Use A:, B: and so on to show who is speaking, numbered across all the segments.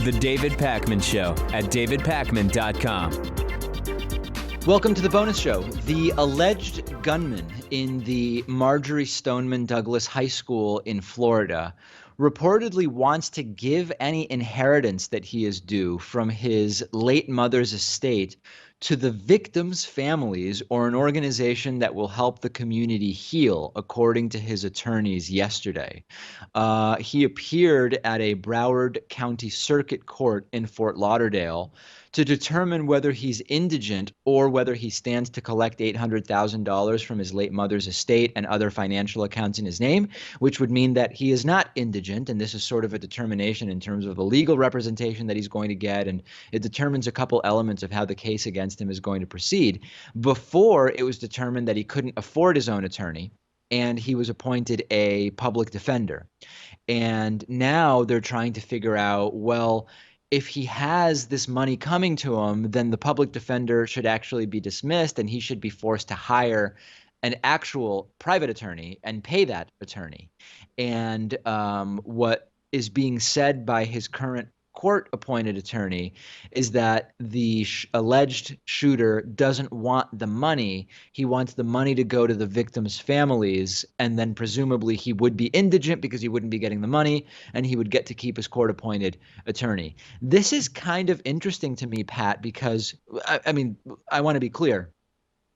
A: The David Pakman Show at davidpakman.com.
B: Welcome to the bonus show. The alleged gunman in the Marjory Stoneman Douglas High School in Florida reportedly wants to give any inheritance that he is due from his late mother's estate to the victims' families or an organization that will help the community heal, according to his attorneys yesterday. He appeared at a Broward County Circuit Court in Fort Lauderdale to determine whether he's indigent or whether he stands to collect $800,000 from his late mother's estate and other financial accounts in his name, which would mean that he is not indigent. And this is sort of a determination in terms of the legal representation that he's going to get. And it determines a couple elements of how the case against him is going to proceed. Before, it was determined that he couldn't afford his own attorney, and he was appointed a public defender. And now they're trying to figure out, well, if he has this money coming to him, then the public defender should actually be dismissed and he should be forced to hire an actual private attorney and pay that attorney. And what is being said by his current court-appointed attorney is that the alleged shooter doesn't want the money. He wants the money to go to the victims' families, and then presumably he would be indigent because he wouldn't be getting the money, and he would get to keep his court-appointed attorney. This is kind of interesting to me, Pat, because, I want to be clear.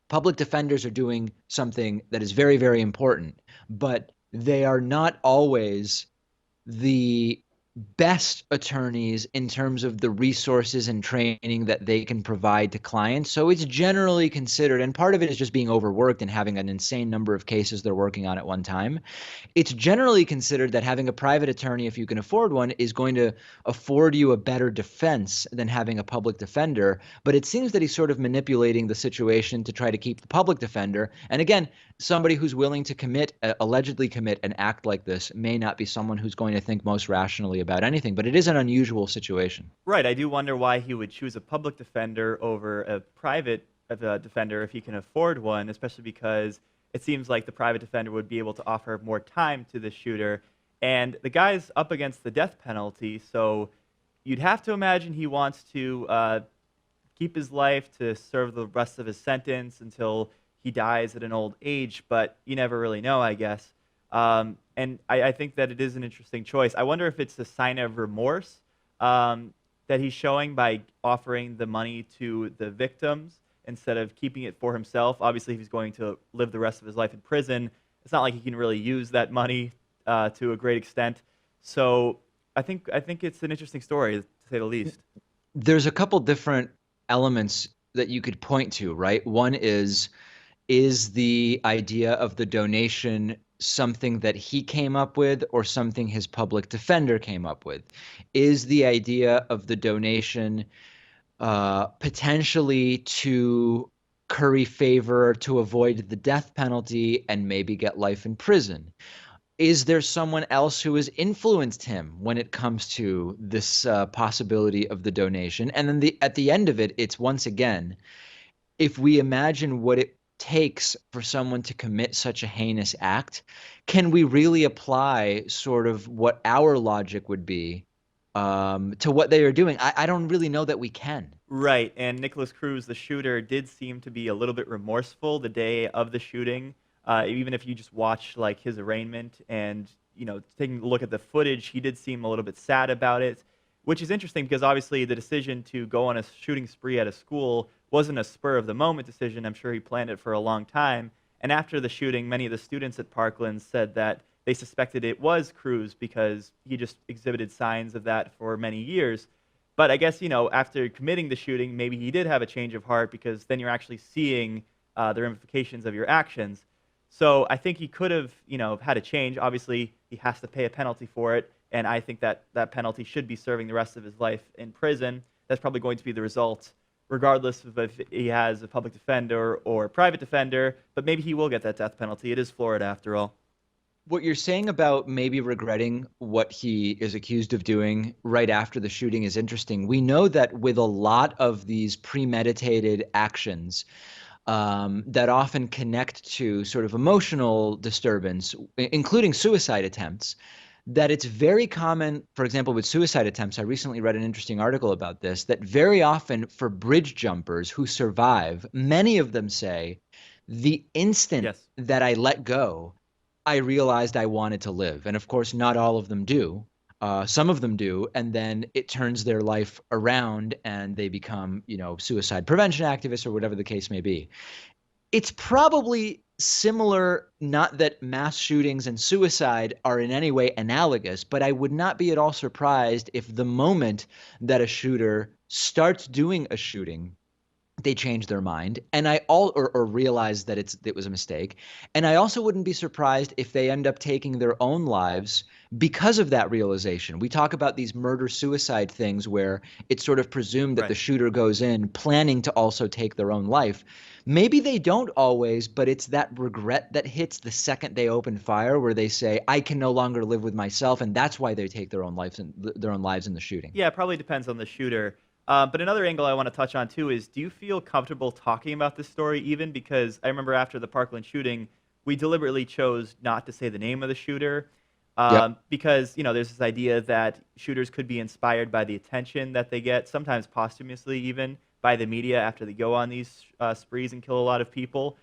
B: Public defenders are doing something that is very, very important, but they are not always the best attorneys in terms of the resources and training that they can provide to clients. So it's generally considered, and part of it is just being overworked and having an insane number of cases they're working on at one time. It's generally considered that having a private attorney, if you can afford one, is going to afford you a better defense than having a public defender. But it seems that he's sort of manipulating the situation to try to keep the public defender. And again, somebody who's willing to allegedly commit an act like this may not be someone who's going to think most rationally about anything, but it is an unusual situation.
C: Right. I do wonder why he would choose a public defender over a private defender if he can afford one, especially because it seems like the private defender would be able to offer more time to the shooter. And the guy's up against the death penalty, so you'd have to imagine he wants to keep his life to serve the rest of his sentence until he dies at an old age, but you never really know, I guess. And I think that it is an interesting choice. I wonder if it's a sign of remorse that he's showing by offering the money to the victims instead of keeping it for himself. Obviously, if he's going to live the rest of his life in prison, it's not like he can really use that money to a great extent. So I think it's an interesting story, to say the least.
B: There's a couple different elements that you could point to, right? One is the idea of the donation something that he came up with or something his public defender came up with? Is the idea of the donation potentially to curry favor to avoid the death penalty and maybe get life in prison? Is there someone else who has influenced him when it comes to this possibility of the donation? And then at the end of it, it's once again, if we imagine what it takes for someone to commit such a heinous act, can we really apply sort of what our logic would be to what they are doing? I don't really know that we can.
C: Right, and Nicholas Cruz, the shooter, did seem to be a little bit remorseful the day of the shooting. Even if you just watch like his arraignment and taking a look at the footage, he did seem a little bit sad about it, which is interesting because obviously the decision to go on a shooting spree at a school wasn't a spur-of-the-moment decision. I'm sure he planned it for a long time. And after the shooting, many of the students at Parkland said that they suspected it was Cruz because he just exhibited signs of that for many years. But I guess, after committing the shooting, maybe he did have a change of heart because then you're actually seeing the ramifications of your actions. So I think he could have, had a change. Obviously, he has to pay a penalty for it, and I think that that penalty should be serving the rest of his life in prison. That's probably going to be the result, regardless of if he has a public defender or a private defender, but maybe he will get that death penalty. It is Florida, after all.
B: What you're saying about maybe regretting what he is accused of doing right after the shooting is interesting. We know that with a lot of these premeditated actions, that often connect to sort of emotional disturbance, including suicide attempts, that it's very common, for example, with suicide attempts. I recently read an interesting article about this, that very often for bridge jumpers who survive, many of them say, the instant
C: Yes.
B: that I let go, I realized I wanted to live. And of course, not all of them do. Some of them do, and then it turns their life around and they become, suicide prevention activists or whatever the case may be. It's probably similar, not that mass shootings and suicide are in any way analogous, but I would not be at all surprised if the moment that a shooter starts doing a shooting, they change their mind and or realize that it was a mistake. And I also wouldn't be surprised if they end up taking their own lives because of that realization. We talk about these murder suicide things where it's sort of presumed that the
C: Right.
B: shooter goes in planning to also take their own life. Maybe they don't always, but it's that regret that hits the second they open fire, where they say, I can no longer live with myself, and that's why they take their own lives in the shooting.
C: Yeah, it probably depends on the shooter. But another angle I want to touch on too is, do you feel comfortable talking about this story even? Because I remember after the Parkland shooting, we deliberately chose not to say the name of the shooter,
B: Yep.
C: because there's this idea that shooters could be inspired by the attention that they get, sometimes posthumously even by the media after they go on these sprees and kill a lot of people.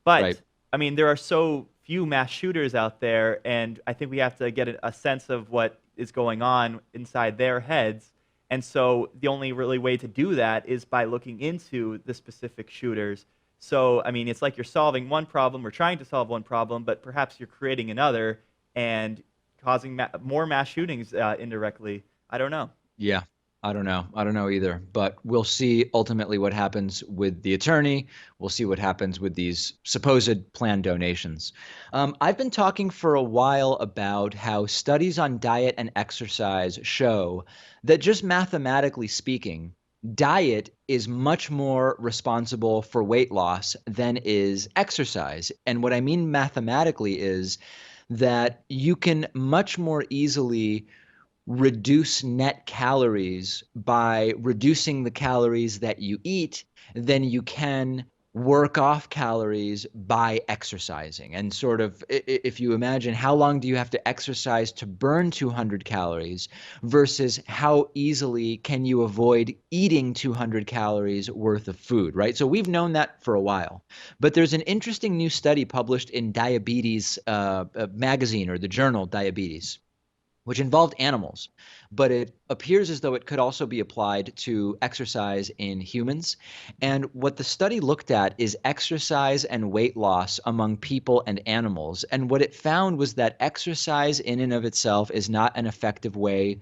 B: Right.
C: But I mean, there are so few mass shooters out there, and I think we have to get a sense of what is going on inside their heads. And so the only really way to do that is by looking into the specific shooters. So, I mean, it's like you're solving one problem or trying to solve one problem, but perhaps you're creating another and causing more mass shootings indirectly. I don't know.
B: Yeah, I don't know. I don't know either. But we'll see ultimately what happens with the attorney. We'll see what happens with these supposed planned donations. I've been talking for a while about how studies on diet and exercise show that, just mathematically speaking, diet is much more responsible for weight loss than is exercise. And what I mean mathematically is that you can much more easily reduce net calories by reducing the calories that you eat than you can work off calories by exercising. And sort of, if you imagine, how long do you have to exercise to burn 200 calories versus how easily can you avoid eating 200 calories worth of food, right? So we've known that for a while. But there's an interesting new study published in Diabetes magazine, or the journal Diabetes, which involved animals, but it appears as though it could also be applied to exercise in humans. And what the study looked at is exercise and weight loss among people and animals. And what it found was that exercise in and of itself is not an effective way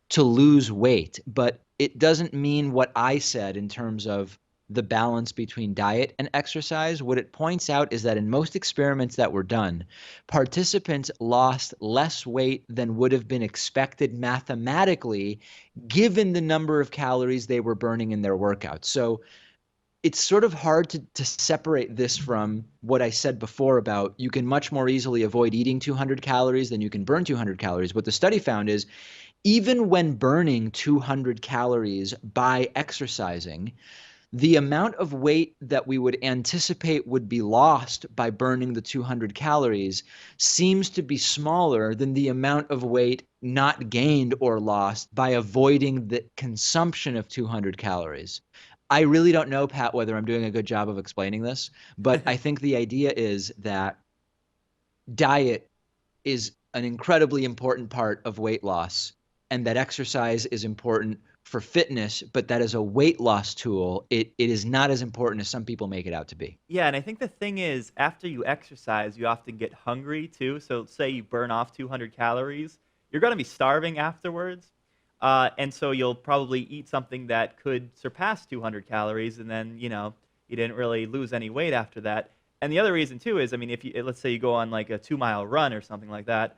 B: to lose weight, but it doesn't mean what I said in terms of the balance between diet and exercise. What it points out is that in most experiments that were done, participants lost less weight than would have been expected mathematically, given the number of calories they were burning in their workouts. So it's sort of hard to separate this from what I said before about you can much more easily avoid eating 200 calories than you can burn 200 calories. What the study found is, even when burning 200 calories by exercising, the amount of weight that we would anticipate would be lost by burning the 200 calories seems to be smaller than the amount of weight not gained or lost by avoiding the consumption of 200 calories. I really don't know, Pat, whether I'm doing a good job of explaining this, but I think the idea is that diet is an incredibly important part of weight loss, and that exercise is important for fitness, but that as a weight loss tool, it is not as important as some people make it out to be.
C: Yeah, and I think the thing is, after you exercise, you often get hungry too. So, say you burn off 200 calories, you're going to be starving afterwards. And so, you'll probably eat something that could surpass 200 calories, and then, you didn't really lose any weight after that. And the other reason too is, I mean, if you, let's say you go on like a 2 mile run or something like that,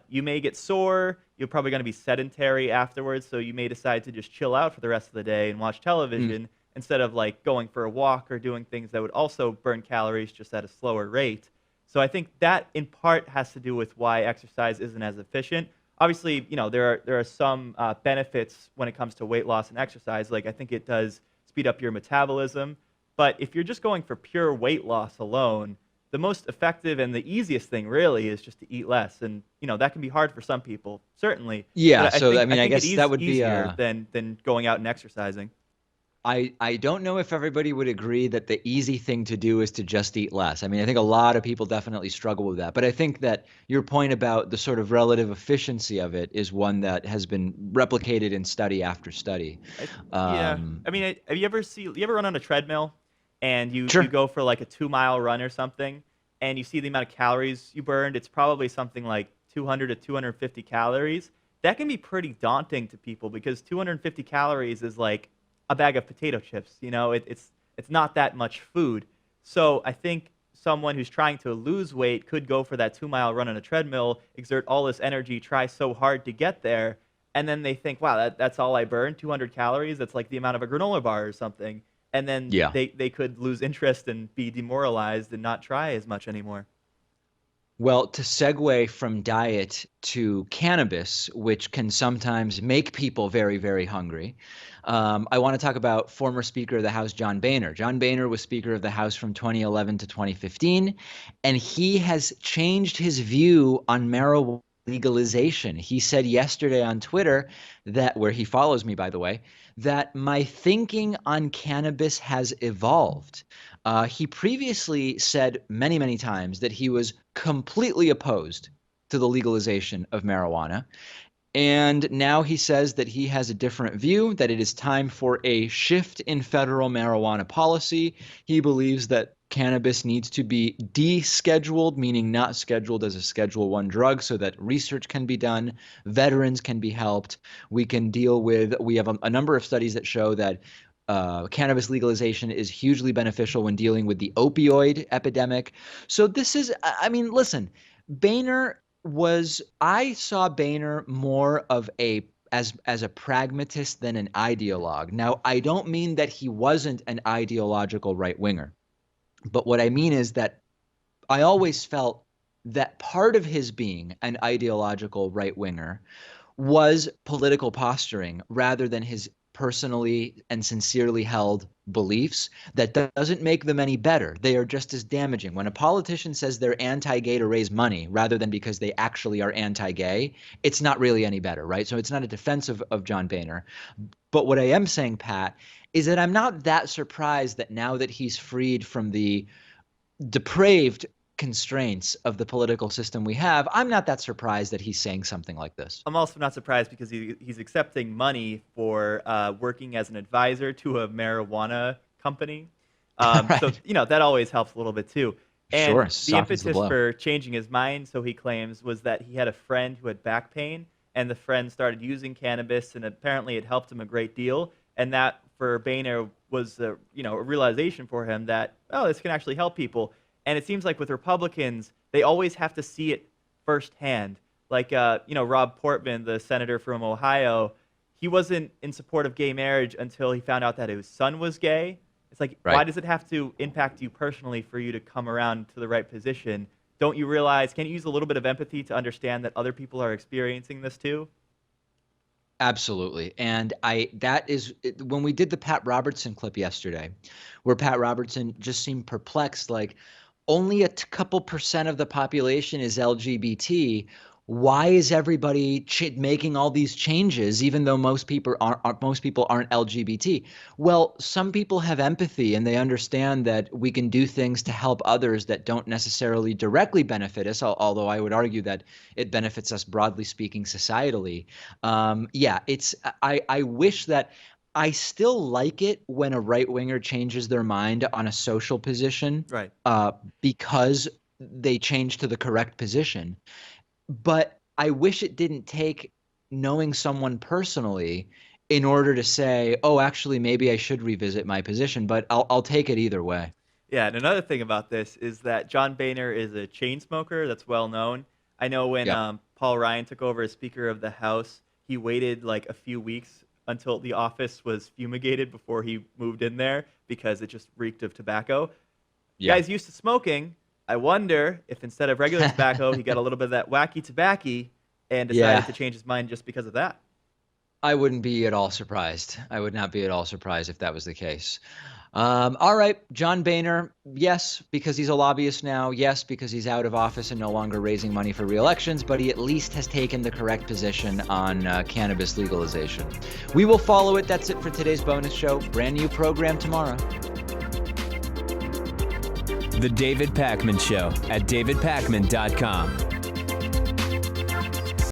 C: you may get sore. You're probably going to be sedentary afterwards. So, you may decide to just chill out for the rest of the day and watch television instead of like going for a walk or doing things that would also burn calories just at a slower rate. So I think that in part has to do with why exercise isn't as efficient. Obviously, there are some benefits when it comes to weight loss and exercise. Like, I think it does speed up your metabolism. But if you're just going for pure weight loss alone, the most effective and the easiest thing really is just to eat less. And, that can be hard for some people, certainly.
B: Yeah,
C: But I
B: so
C: think
B: I mean,
C: I
B: I
C: think it
B: guess that
C: is
B: would be
C: easier than going out and exercising.
B: I don't know if everybody would agree that the easy thing to do is to just eat less. I mean, I think a lot of people definitely struggle with that. But I think that your point about the sort of relative efficiency of it is one that has been replicated in study after study.
C: Yeah.
B: Um,
C: I mean, you ever run on a treadmill and you
B: sure.
C: go for like a 2 mile run or something and you see the amount of calories you burned? It's probably something like 200 to 250 calories. That can be pretty daunting to people because 250 calories is like a bag of potato chips. It's not that much food. So I think someone who's trying to lose weight could go for that 2 mile run on a treadmill, exert all this energy, try so hard to get there, and then they think, wow, that's all I burned, 200 calories. That's like the amount of a granola bar or something. And then
B: Yeah.
C: they could lose interest and be demoralized and not try as much anymore.
B: Well, to segue from diet to cannabis, which can sometimes make people very, very hungry, I want to talk about former Speaker of the House, John Boehner. John Boehner was Speaker of the House from 2011 to 2015, and he has changed his view on marijuana legalization. He said yesterday on Twitter that, where he follows me, by the way, that my thinking on cannabis has evolved. He previously said many, many times that he was completely opposed to the legalization of marijuana. And now he says that he has a different view, that it is time for a shift in federal marijuana policy. He believes that cannabis needs to be descheduled, meaning not scheduled as a Schedule 1 drug, so that research can be done, veterans can be helped. We have a number of studies that show that cannabis legalization is hugely beneficial when dealing with the opioid epidemic. So this is, I mean, listen, I saw Boehner more of as a pragmatist than an ideologue. Now, I don't mean that he wasn't an ideological right winger, but what I mean is that I always felt that part of his being an ideological right winger was political posturing rather than his personally and sincerely held beliefs. That doesn't make them any better. They are just as damaging. When a politician says they're anti-gay to raise money rather than because they actually are anti-gay, it's not really any better, right? So it's not a defense of John Boehner. But what I am saying, Pat, is that I'm not that surprised that now that he's freed from the depraved constraints of the political system we have, I'm not that surprised that he's saying something like this.
C: I'm also not surprised because he's accepting money for working as an advisor to a marijuana company. So,
B: Right.
C: that always helps a little bit too. And
B: Sure.
C: the
B: Softens the
C: impetus
B: blow.
C: for changing his mind, so he claims, was that he had a friend who had back pain, and the friend started using cannabis, and apparently it helped him a great deal. And that, for Boehner, was a realization for him that, oh, this can actually help people. And it seems like with Republicans, they always have to see it firsthand. Like, Rob Portman, the senator from Ohio, he wasn't in support of gay marriage until he found out that his son was gay. It's like, why
B: Right.
C: does it have to impact you personally for you to come around to the right position? Don't you realize, can't you use a little bit of empathy to understand that other people are experiencing this too?
B: Absolutely. And when we did the Pat Robertson clip yesterday, where Pat Robertson just seemed perplexed, like only a couple percent of the population is LGBT. Why is everybody making all these changes, even though most people aren't LGBT? Well, some people have empathy and they understand that we can do things to help others that don't necessarily directly benefit us. Although I would argue that it benefits us broadly speaking societally. Yeah, I wish that. I still like it when a right winger changes their mind on a social position,
C: Right.
B: because they change to the correct position. But I wish it didn't take knowing someone personally in order to say, oh, actually, maybe I should revisit my position. But I'll take it either way.
C: Yeah, and another thing about this is that John Boehner is a chain smoker that's well known. I know when
B: Yep.
C: Paul Ryan took over as Speaker of the House, he waited like a few weeks until the office was fumigated before he moved in there because it just reeked of tobacco.
B: Yeah.
C: Guy's used to smoking. I wonder if instead of regular tobacco, he got a little bit of that wacky tobacco and decided
B: Yeah.
C: to change his mind just because of that.
B: I wouldn't be at all surprised. I would not be at all surprised if that was the case. All right, John Boehner, yes, because he's a lobbyist now. Yes, because he's out of office and no longer raising money for re-elections, but he at least has taken the correct position on cannabis legalization. We will follow it. That's it for today's bonus show. Brand new program tomorrow.
A: The David Pakman Show at davidpakman.com.